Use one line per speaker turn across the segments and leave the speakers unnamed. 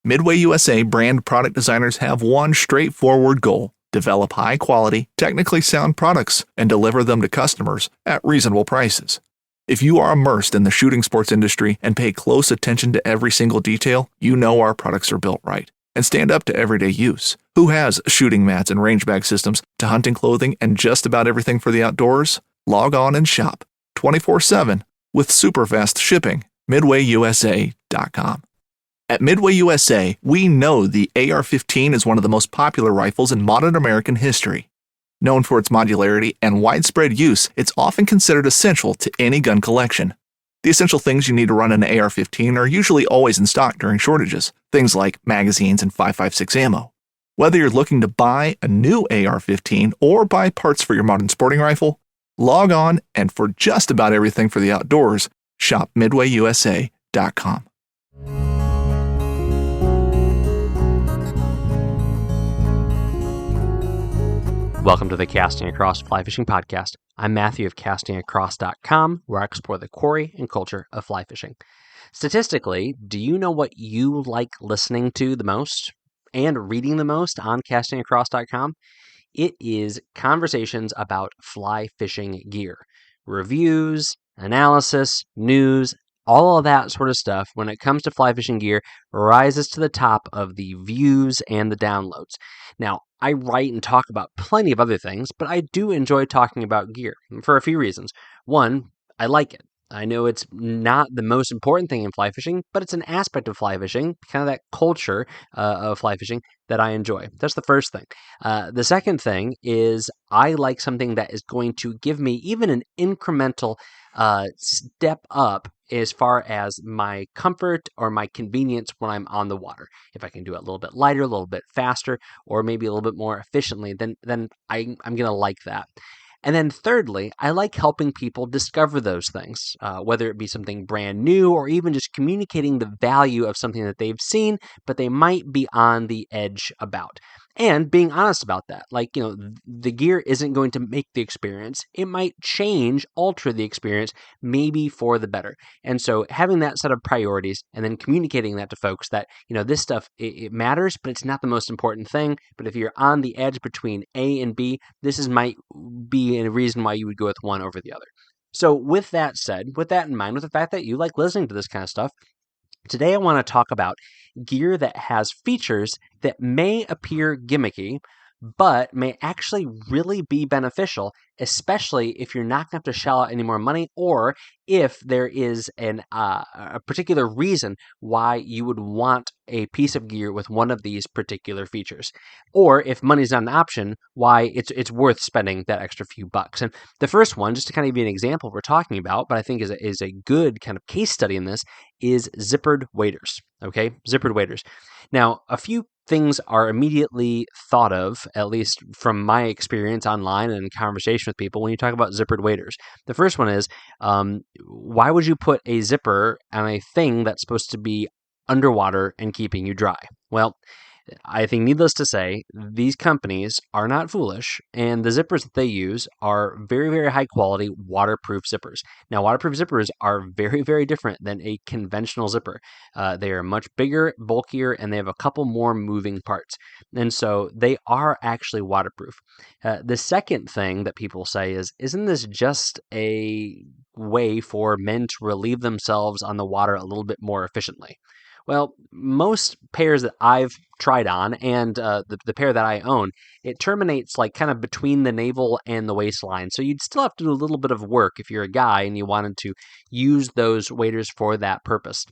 Midway USA brand product designers have one straightforward goal: develop high-quality, technically sound products and deliver them to customers at reasonable prices. If you are immersed in the shooting sports industry and pay close attention to every single detail, you know our products are built right and stand up to everyday use. Who has shooting mats and range bag systems to hunting clothing and just about everything for the outdoors? Log on and shop 24/7 with super fast shipping. MidwayUSA.com. At Midway USA, we know the AR-15 is one of the most popular rifles in modern American history. Known for its modularity and widespread use, it's often considered essential to any gun collection. The essential things you need to run an AR-15 are usually always in stock during shortages, things like magazines and 5.56 ammo. Whether you're looking to buy a new AR-15 or buy parts for your modern sporting rifle, log on and for just about everything for the outdoors, shop MidwayUSA.com.
Welcome to the Casting Across Fly Fishing Podcast. I'm Matthew of castingacross.com, where I explore the quarry and culture of fly fishing. Statistically, do you know what you like listening to the most and reading the most on castingacross.com? It is conversations about fly fishing gear, reviews, analysis, news, all of that sort of stuff when it comes to fly fishing gear rises to the top of the views and the downloads. Now, I write and talk about plenty of other things, but I do enjoy talking about gear for a few reasons. One, I like it. I know it's not the most important thing in fly fishing, but it's an aspect of fly fishing, kind of that culture of fly fishing that I enjoy. That's the first thing. The second thing is I like something that is going to give me even an incremental step up as far as my comfort or my convenience when I'm on the water. If I can do it a little bit lighter, a little bit faster, or maybe a little bit more efficiently, then I'm going to like that. And then thirdly, I like helping people discover those things, whether it be something brand new or even just communicating the value of something that they've seen, but they might be on the edge about. And being honest about that. Like, the gear isn't going to make the experience. It might alter the experience, maybe for the better. And so having that set of priorities and then communicating that to folks that, this stuff, it matters, but it's not the most important thing. But if you're on the edge between A and B, might be a reason why you would go with one over the other. So with that said, with that in mind, with the fact that you like listening to this kind of stuff, today I want to talk about gear that has features that may appear gimmicky, but may actually really be beneficial, especially if you're not going to have to shell out any more money, or if there is a particular reason why you would want a piece of gear with one of these particular features, or if money's not an option, why it's worth spending that extra few bucks. And the first one, just to kind of be an example we're talking about, but I think is a good kind of case study in this, is zippered waders. Okay, zippered waders. Now, a few things are immediately thought of, at least from my experience online and in conversation with people, when you talk about zippered waders. The first one is, why would you put a zipper on a thing that's supposed to be underwater and keeping you dry? Well, I think needless to say, these companies are not foolish, and the zippers that they use are very, very high quality waterproof zippers. Now, waterproof zippers are very, very different than a conventional zipper. They are much bigger, bulkier, and they have a couple more moving parts. And so they are actually waterproof. The second thing that people say is, isn't this just a way for men to relieve themselves on the water a little bit more efficiently? Well, most pairs that I've tried on, and the pair that I own, it terminates like kind of between the navel and the waistline. So you'd still have to do a little bit of work if you're a guy and you wanted to use those waders for that purpose.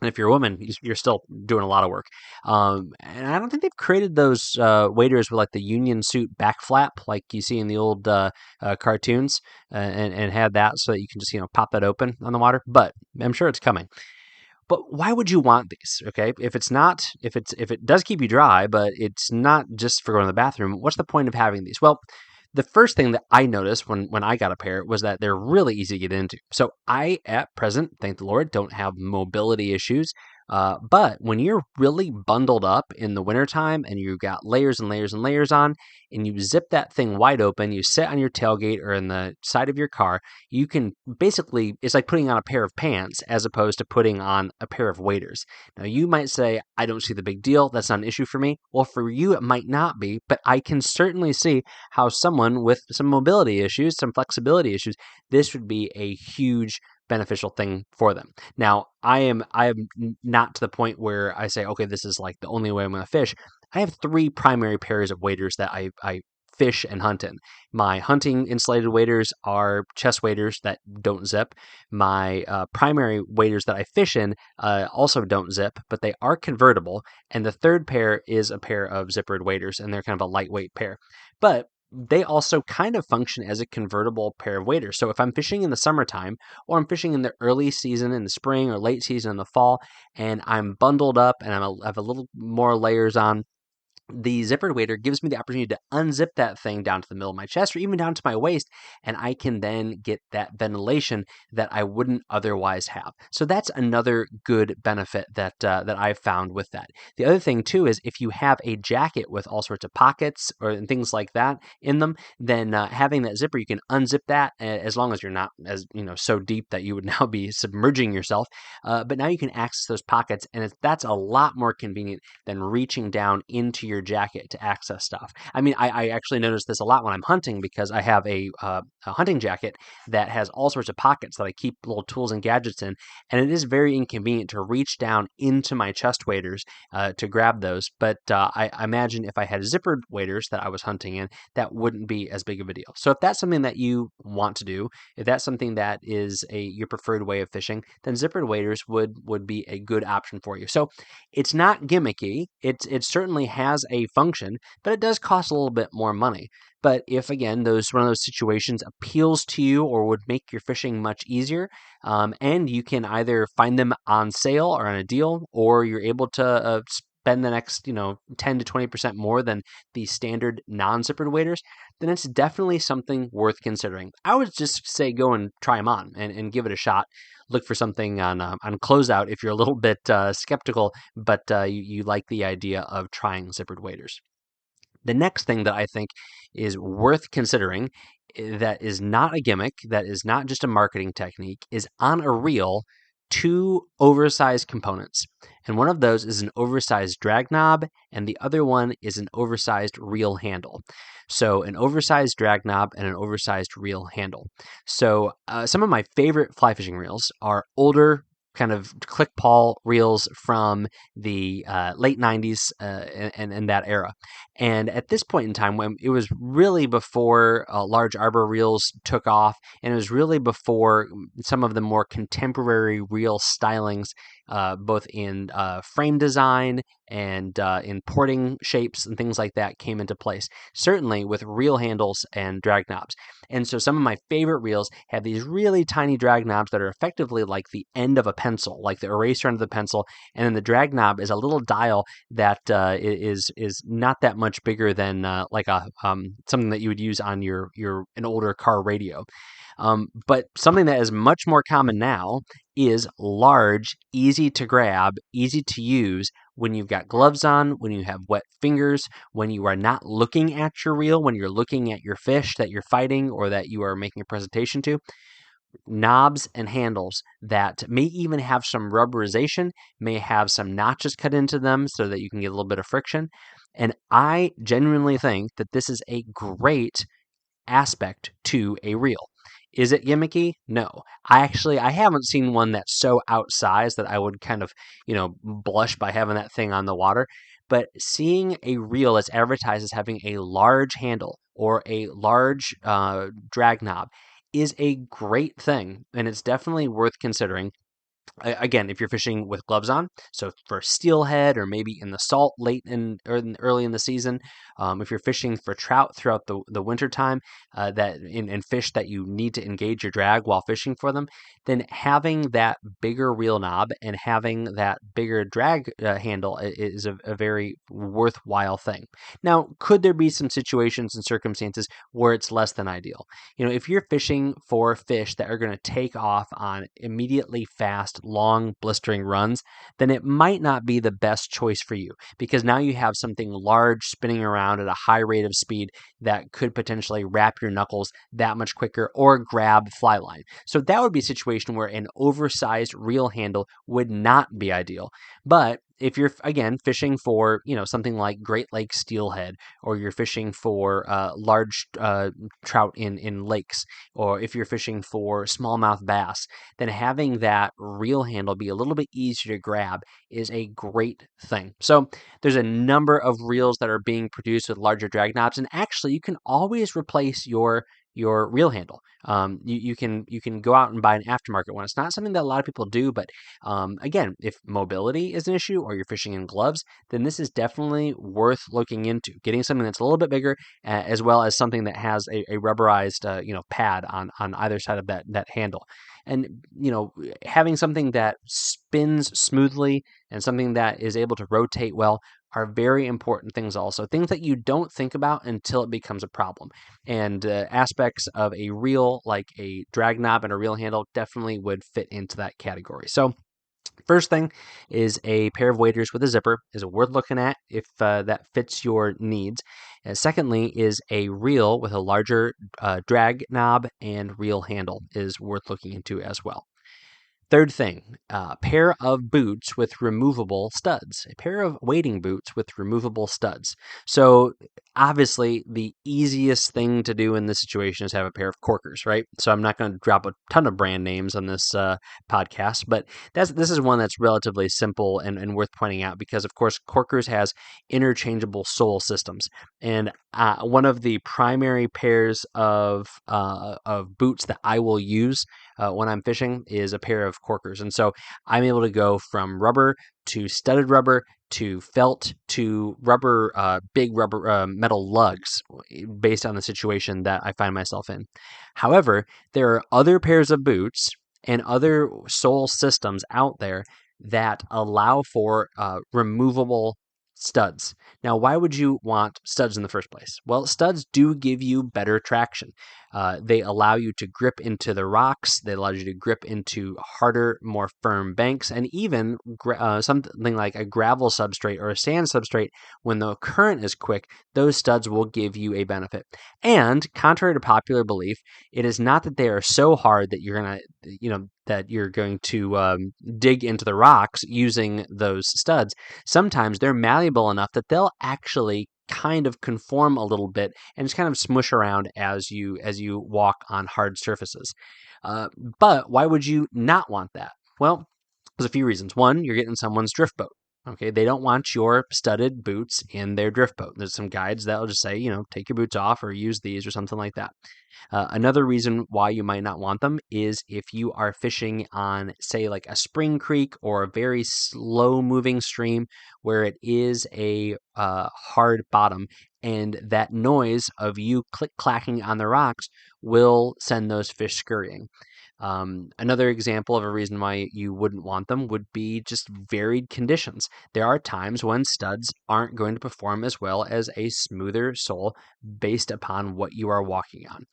And if you're a woman, you're still doing a lot of work. And I don't think they've created those waders with like the union suit back flap like you see in the old cartoons and have that so that you can just, pop that open on the water. But I'm sure it's coming. But why would you want these? Okay, if it does keep you dry, but it's not just for going to the bathroom, what's the point of having these? Well, the first thing that I noticed when I got a pair was that they're really easy to get into. So I, at present, thank the Lord, don't have mobility issues, But when you're really bundled up in the wintertime and you've got layers and layers and layers on, and you zip that thing wide open, you sit on your tailgate or in the side of your car, you can basically, it's like putting on a pair of pants as opposed to putting on a pair of waders. Now, you might say, I don't see the big deal. That's not an issue for me. Well, for you, it might not be, but I can certainly see how someone with some mobility issues, some flexibility issues, this would be a huge beneficial thing for them. Now, I am not to the point where I say, okay, this is like the only way I'm going to fish. I have three primary pairs of waders that I fish and hunt in. My hunting insulated waders are chest waders that don't zip. My primary waders that I fish in also don't zip, but they are convertible. And the third pair is a pair of zippered waders, and they're kind of a lightweight pair. But they also kind of function as a convertible pair of waders. So if I'm fishing in the summertime, or I'm fishing in the early season in the spring or late season in the fall, and I'm bundled up and I have a little more layers on, the zippered wader gives me the opportunity to unzip that thing down to the middle of my chest or even down to my waist, and I can then get that ventilation that I wouldn't otherwise have. So that's another good benefit that I've found with that. The other thing too is if you have a jacket with all sorts of pockets or and things like that in them, then having that zipper, you can unzip that as long as you're not as so deep that you would now be submerging yourself. But now you can access those pockets, and that's a lot more convenient than reaching down into your jacket to access stuff. I mean, I actually notice this a lot when I'm hunting because I have a hunting jacket that has all sorts of pockets that I keep little tools and gadgets in, and it is very inconvenient to reach down into my chest waders to grab those. But I imagine if I had zippered waders that I was hunting in, that wouldn't be as big of a deal. So if that's something that you want to do, if that's something that is your preferred way of fishing, then zippered waders would be a good option for you. So it's not gimmicky. It certainly has a function, but it does cost a little bit more money. But if again one of those situations appeals to you or would make your fishing much easier, and you can either find them on sale or on a deal, or you're able to spend the next 10 to 20% more than the standard non-zippered waders, then it's definitely something worth considering. I would just say go and try them on and give it a shot. Look for something on Closeout if you're a little bit skeptical, but you like the idea of trying zippered waders. The next thing that I think is worth considering that is not a gimmick, that is not just a marketing technique, is on a reel, two oversized components. And one of those is an oversized drag knob, and the other one is an oversized reel handle. So an oversized drag knob and an oversized reel handle. So some of my favorite fly fishing reels are older kind of click pawl reels from the late 90s and that era. And at this point in time, when it was really before large arbor reels took off, and it was really before some of the more contemporary reel stylings, both in frame design and in porting shapes and things like that came into place, certainly with reel handles and drag knobs. And so some of my favorite reels have these really tiny drag knobs that are effectively like the end of a pencil, like the eraser end of the pencil. And then the drag knob is a little dial that is not that much bigger than like a something that you would use on an older car radio. But something that is much more common now is large, easy to grab, easy to use when you've got gloves on, when you have wet fingers, when you are not looking at your reel, when you're looking at your fish that you're fighting or that you are making a presentation to. Knobs and handles that may even have some rubberization, may have some notches cut into them so that you can get a little bit of friction. And I genuinely think that this is a great aspect to a reel. Is it gimmicky? No. I haven't seen one that's so outsized that I would kind of, blush by having that thing on the water. But seeing a reel that's advertised as having a large handle or a large drag knob is a great thing, and it's definitely worth considering. Again, if you're fishing with gloves on, so for steelhead or maybe in the salt late or early in the season, if you're fishing for trout throughout the winter time, that in fish that you need to engage your drag while fishing for them, then having that bigger reel knob and having that bigger drag handle is a very worthwhile thing. Now, could there be some situations and circumstances where it's less than ideal? If you're fishing for fish that are going to take off on immediately fast fast, long, blistering runs, then it might not be the best choice for you, because now you have something large spinning around at a high rate of speed that could potentially wrap your knuckles that much quicker or grab fly line. So that would be a situation where an oversized reel handle would not be ideal. But if you're, again, fishing for, something like Great Lakes steelhead, or you're fishing for large trout in lakes, or if you're fishing for smallmouth bass, then having that reel handle be a little bit easier to grab is a great thing. So there's a number of reels that are being produced with larger drag knobs, and actually you can always replace your reel handle. You can go out and buy an aftermarket one. It's not something that a lot of people do, but again, if mobility is an issue or you're fishing in gloves, then this is definitely worth looking into. Getting something that's a little bit bigger, as well as something that has a rubberized pad on either side of that handle. And having something that spins smoothly and something that is able to rotate well are very important things also. Things that you don't think about until it becomes a problem. And aspects of a reel, like a drag knob and a reel handle, definitely would fit into that category. So first thing is a pair of waders with a zipper is worth looking at if that fits your needs. Secondly is a reel with a larger drag knob and reel handle is worth looking into as well. Third thing, a pair of boots with removable studs, a pair of wading boots with removable studs. So obviously the easiest thing to do in this situation is have a pair of corkers, right? So I'm not going to drop a ton of brand names on this podcast, but this is one that's relatively simple and worth pointing out, because of course Corkers has interchangeable sole systems. And one of the primary pairs of boots that I will use when I'm fishing is a pair of corkers. And so I'm able to go from rubber to studded rubber to felt to rubber, big rubber metal lugs, based on the situation that I find myself in. However, there are other pairs of boots and other sole systems out there that allow for removable studs. Now, why would you want studs in the first place? Well, studs do give you better traction. They allow you to grip into the rocks. They allow you to grip into harder, more firm banks, and even something like a gravel substrate or a sand substrate. When the current is quick, those studs will give you a benefit. And contrary to popular belief, it is not that they are so hard that you're going to dig into the rocks using those studs. Sometimes they're malleable enough that they'll actually kind of conform a little bit and just kind of smush around as you walk on hard surfaces. But why would you not want that? Well, there's a few reasons. One, you're getting someone's drift boat. Okay, they don't want your studded boots in their drift boat. There's some guides that'll just say, take your boots off or use these or something like that. Another reason why you might not want them is if you are fishing on, say, like a spring creek or a very slow moving stream where it is a hard bottom, and that noise of you click-clacking on the rocks will send those fish scurrying. Another example of a reason why you wouldn't want them would be just varied conditions. There are times when studs aren't going to perform as well as a smoother sole based upon what you are walking on.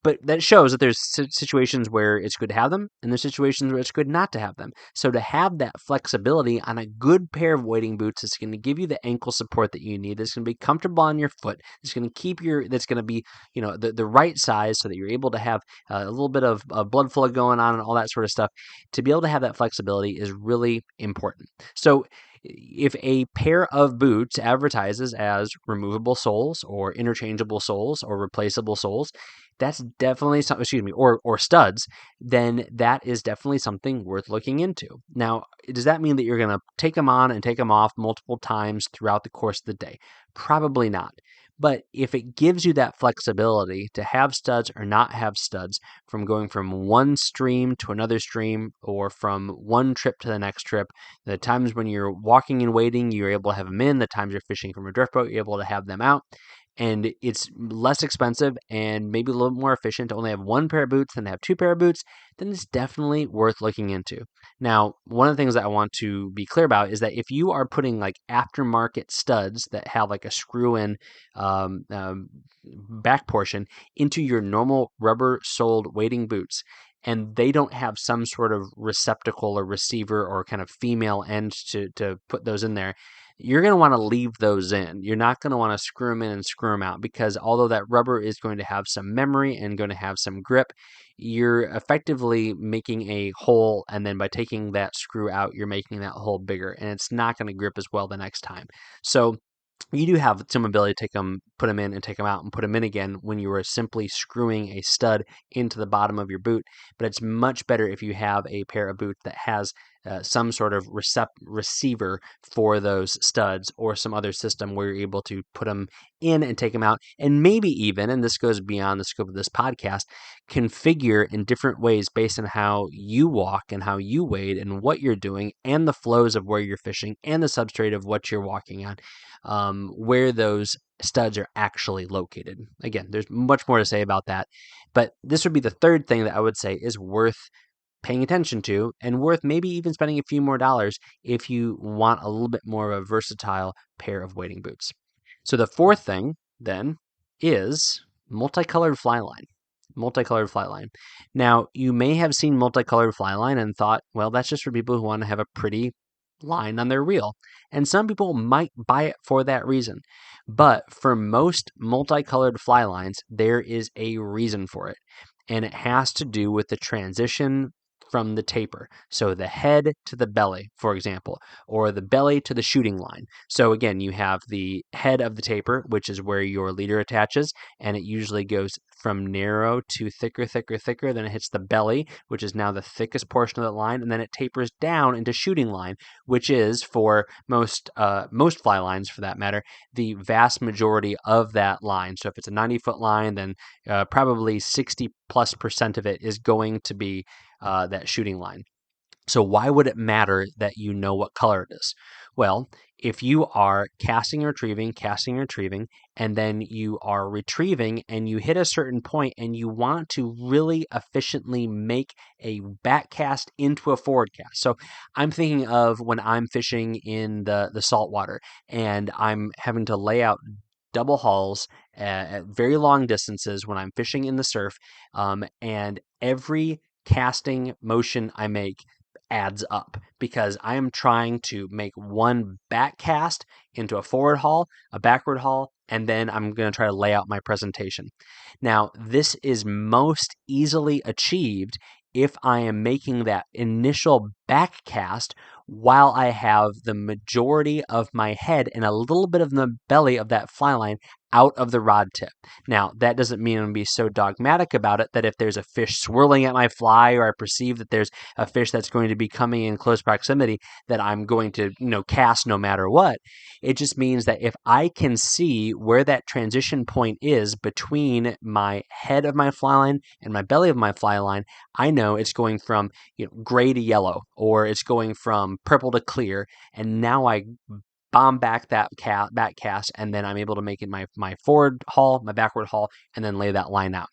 But that shows that there's situations where it's good to have them, and there's situations where it's good not to have them. So to have that flexibility on a good pair of wading boots is going to give you the ankle support that you need. That's going to be comfortable on your foot. That's going to be the right size so that you're able to have a little bit of blood flow going on and all that sort of stuff. To be able to have that flexibility is really important. So if a pair of boots advertises as removable soles or interchangeable soles or replaceable soles, that's definitely something, or studs, then that is definitely something worth looking into. Now, does that mean that you're going to take them on and take them off multiple times throughout the course of the day? Probably not. But if it gives you that flexibility to have studs or not have studs, from going from one stream to another stream or from one trip to the next trip, the times when you're walking and wading, you're able to have them in. The times you're fishing from a drift boat, you're able to have them out. And it's less expensive and maybe a little more efficient to only have one pair of boots than to have two pair of boots, then it's definitely worth looking into. Now, one of the things that I want to be clear about is that if you are putting like aftermarket studs that have like a screw-in back portion into your normal rubber-soled wading boots, and they don't have some sort of receptacle or receiver or kind of female end to put those in there, you're going to want to leave those in. You're not going to want to screw them in and screw them out, because although that rubber is going to have some memory and going to have some grip, you're effectively making a hole, and then by taking that screw out, you're making that hole bigger, and it's not going to grip as well the next time. So you do have some ability to take them, put them in and take them out and put them in again when you are simply screwing a stud into the bottom of your boot. But it's much better if you have a pair of boots that has some sort of receiver for those studs, or some other system where you're able to put them in and take them out. And maybe even, and this goes beyond the scope of this podcast, configure in different ways based on how you walk and how you wade and what you're doing and the flows of where you're fishing and the substrate of what you're walking on, where those studs are actually located. Again, there's much more to say about that, but this would be the third thing that I would say is worth paying attention to, and worth maybe even spending a few more dollars if you want a little bit more of a versatile pair of wading boots. So the fourth thing then is multicolored fly line. Multicolored fly line. Now, you may have seen multicolored fly line and thought, well, that's just for people who want to have a pretty line on their reel. And some people might buy it for that reason. But for most multicolored fly lines, there is a reason for it. And it has to do with the transition from the taper. So the head to the belly, for example, or the belly to the shooting line. So again, you have the head of the taper, which is where your leader attaches, and it usually goes from narrow to thicker, thicker, thicker. Then it hits the belly, which is now the thickest portion of the line, and then it tapers down into shooting line, which is for most fly lines, for that matter, the vast majority of that line. So if it's a 90-foot line, then probably 60+% of it is going to be that shooting line. So why would it matter that you know what color it is? Well, if you are casting and retrieving, and then you are retrieving and you hit a certain point and you want to really efficiently make a back cast into a forward cast. So I'm thinking of when I'm fishing in the saltwater and I'm having to lay out double hauls at very long distances when I'm fishing in the surf, and every casting motion I make adds up, because I am trying to make one back cast into a forward haul, a backward haul, and then I'm going to try to lay out my presentation. Now, this is most easily achieved if I am making that initial back cast while I have the majority of my head and a little bit of the belly of that fly line out of the rod tip. Now, that doesn't mean I'm going to be so dogmatic about it that if there's a fish swirling at my fly, or I perceive that there's a fish that's going to be coming in close proximity, that I'm going to, cast no matter what. It just means that if I can see where that transition point is between my head of my fly line and my belly of my fly line, I know it's going from gray to yellow, or it's going from purple to clear, and now I bomb back that back cast, and then I'm able to make it my forward haul, my backward haul, and then lay that line out.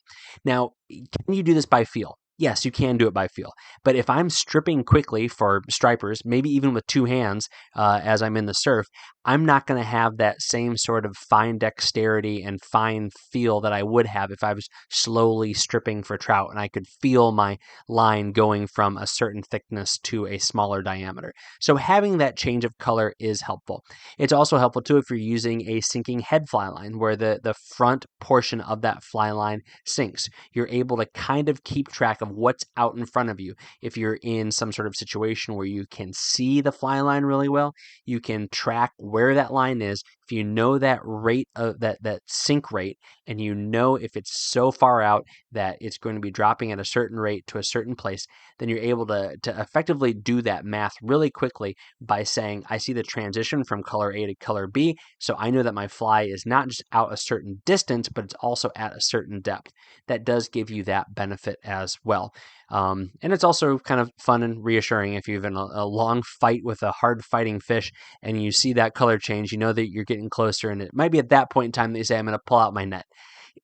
Now, can you do this by feel? Yes, you can do it by feel. But if I'm stripping quickly for stripers, maybe even with two hands as I'm in the surf, I'm not going to have that same sort of fine dexterity and fine feel that I would have if I was slowly stripping for trout and I could feel my line going from a certain thickness to a smaller diameter. So having that change of color is helpful. It's also helpful too if you're using a sinking head fly line, where the front portion of that fly line sinks. You're able to kind of keep track of what's out in front of you. If you're in some sort of situation where you can see the fly line really well, you can track where that line is. If you know that rate of that sink rate, and you know if it's so far out that it's going to be dropping at a certain rate to a certain place, then you're able to effectively do that math really quickly by saying, I see the transition from color A to color B, so I know that my fly is not just out a certain distance, but it's also at a certain depth. That does give you that benefit as well. And it's also kind of fun and reassuring if you've been a long fight with a hard fighting fish and you see that color change, you know that you're getting closer, and it might be at that point in time that you say, I'm going to pull out my net.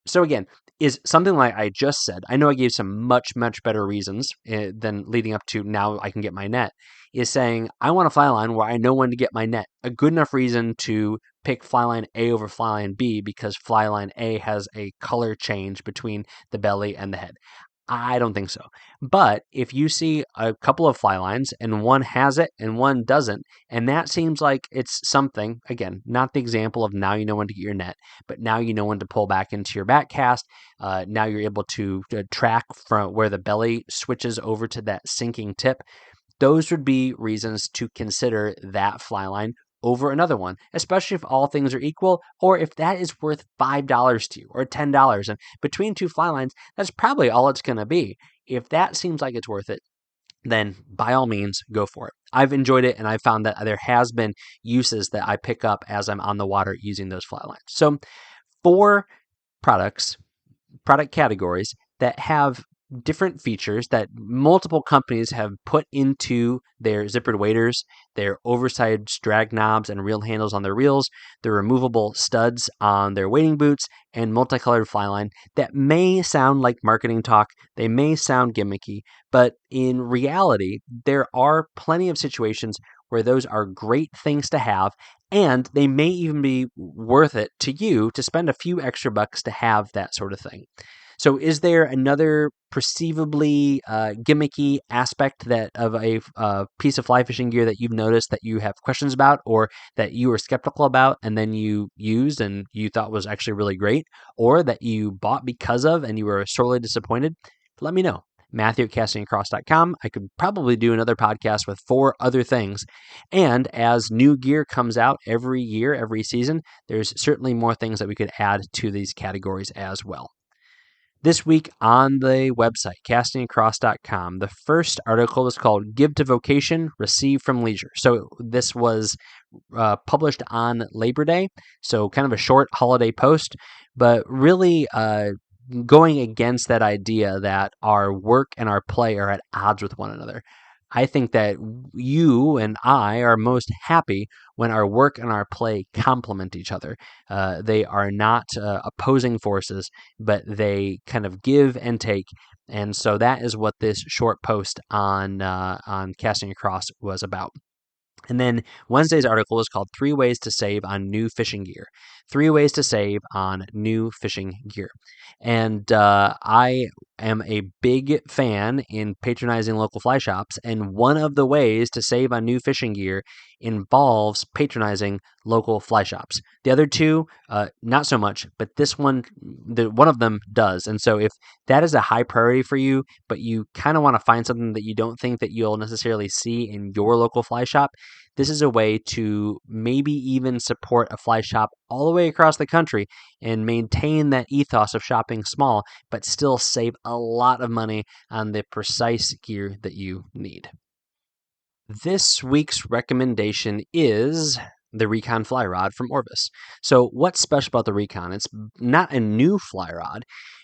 So again, is something like I just said, I know I gave some much, much better reasons than leading up to now I can get my net, is saying I want a fly line where I know when to get my net. A good enough reason to pick fly line A over fly line B, because fly line A has a color change between the belly and the head. I don't think so. But if you see a couple of fly lines and one has it and one doesn't, and that seems like it's something, again, not the example of now you know when to get your net, but now you know when to pull back into your back cast. Now you're able to track from where the belly switches over to that sinking tip. Those would be reasons to consider that fly line over another one, especially if all things are equal, or if that is worth $5 to you or $10. And between two fly lines, that's probably all it's going to be. If that seems like it's worth it, then by all means, go for it. I've enjoyed it, and I've found that there has been uses that I pick up as I'm on the water using those fly lines. So 4 product categories that have different features that multiple companies have put into their zippered waders, their oversized drag knobs and reel handles on their reels, the removable studs on their wading boots, and multicolored fly line that may sound like marketing talk, they may sound gimmicky, but in reality, there are plenty of situations where those are great things to have, and they may even be worth it to you to spend a few extra bucks to have that sort of thing. So is there another perceivably gimmicky aspect that of a piece of fly fishing gear that you've noticed that you have questions about, or that you were skeptical about and then you used and you thought was actually really great, or that you bought because of and you were sorely disappointed? Let me know. Matthew at castingacross.com. I could probably do another podcast with 4 other things. And as new gear comes out every year, every season, there's certainly more things that we could add to these categories as well. This week on the website, castingacross.com, the first article is called Give to Vocation, Receive from Leisure. So this was published on Labor Day, so kind of a short holiday post, but really going against that idea that our work and our play are at odds with one another. I think that you and I are most happy when our work and our play complement each other. They are not opposing forces, but they kind of give and take. And so that is what this short post on Casting Across was about. And then Wednesday's article is called 3 Ways to Save on New Fishing Gear. 3 Ways to Save on New Fishing Gear. And I am a big fan in patronizing local fly shops. And one of the ways to save on new fishing gear involves patronizing local fly shops. The other 2, not so much, but this one, one of them does. And so if that is a high priority for you, but you kind of want to find something that you don't think that you'll necessarily see in your local fly shop, this is a way to maybe even support a fly shop all the way across the country and maintain that ethos of shopping small, but still save a lot of money on the precise gear that you need. This week's recommendation is the Recon fly rod from Orvis. So what's special about the Recon? It's not a new fly rod,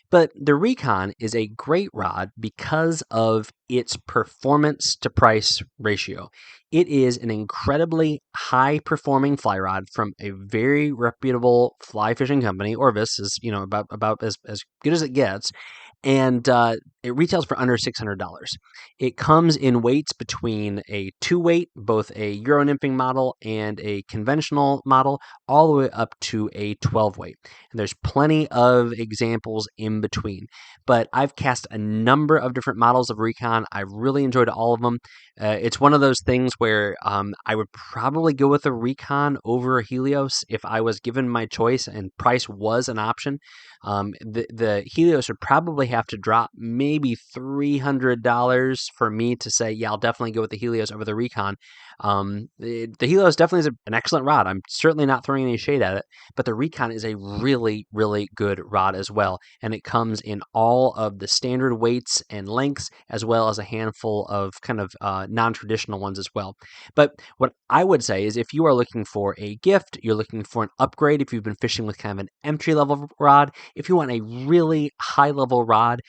but the Recon is a great rod because of its performance to price ratio. It is an incredibly high performing fly rod from a very reputable fly fishing company. Orvis is, about as good as it gets. And it retails for under $600. It comes in weights between a 2-weight, both a Euro nymphing model and a conventional model, all the way up to a 12-weight. And there's plenty of examples in between. But I've cast a number of different models of Recon. I've really enjoyed all of them. It's one of those things where I would probably go with a Recon over a Helios if I was given my choice and price was an option. The Helios would probably have to drop maybe $300 for me to say, yeah, I'll definitely go with the Helios over the Recon. The Helios definitely is an excellent rod. I'm certainly not throwing any shade at it, but the Recon is a really, really good rod as well. And it comes in all of the standard weights and lengths, as well as a handful of kind of non-traditional ones as well. But what I would say is if you are looking for a gift, you're looking for an upgrade, if you've been fishing with kind of an entry-level rod, if you want a really high-level rod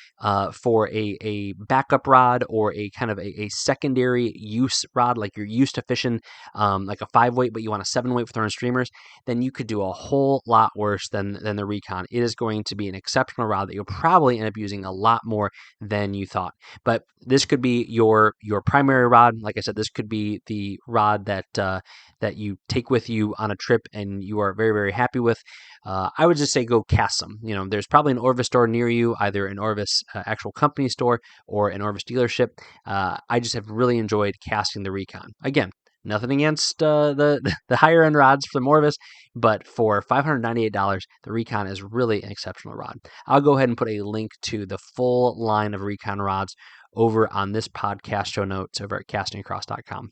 for a backup rod or a kind of a secondary use rod like you're used to to fishing like a 5-weight, but you want a 7-weight for throwing streamers, then you could do a whole lot worse than the Recon. It is going to be an exceptional rod that you'll probably end up using a lot more than you thought. But this could be your primary rod. Like I said, this could be the rod that you take with you on a trip and you are very, very happy with. I would just say go cast some. There's probably an Orvis store near you, either an Orvis actual company store or an Orvis dealership. I just have really enjoyed casting the Recon. Again, nothing against the higher end rods from Orvis, but for $598, the Recon is really an exceptional rod. I'll go ahead and put a link to the full line of Recon rods over on this podcast show notes over at castingacross.com.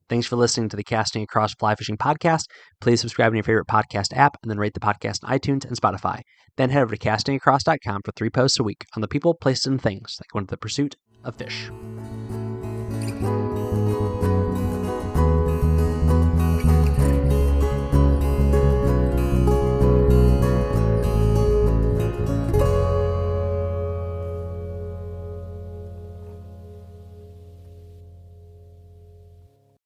Thanks for listening to the Casting Across Fly Fishing Podcast. Please subscribe in your favorite podcast app and then rate the podcast on iTunes and Spotify. Then head over to castingacross.com for 3 posts a week on the people, places, and things that go into the pursuit of fish.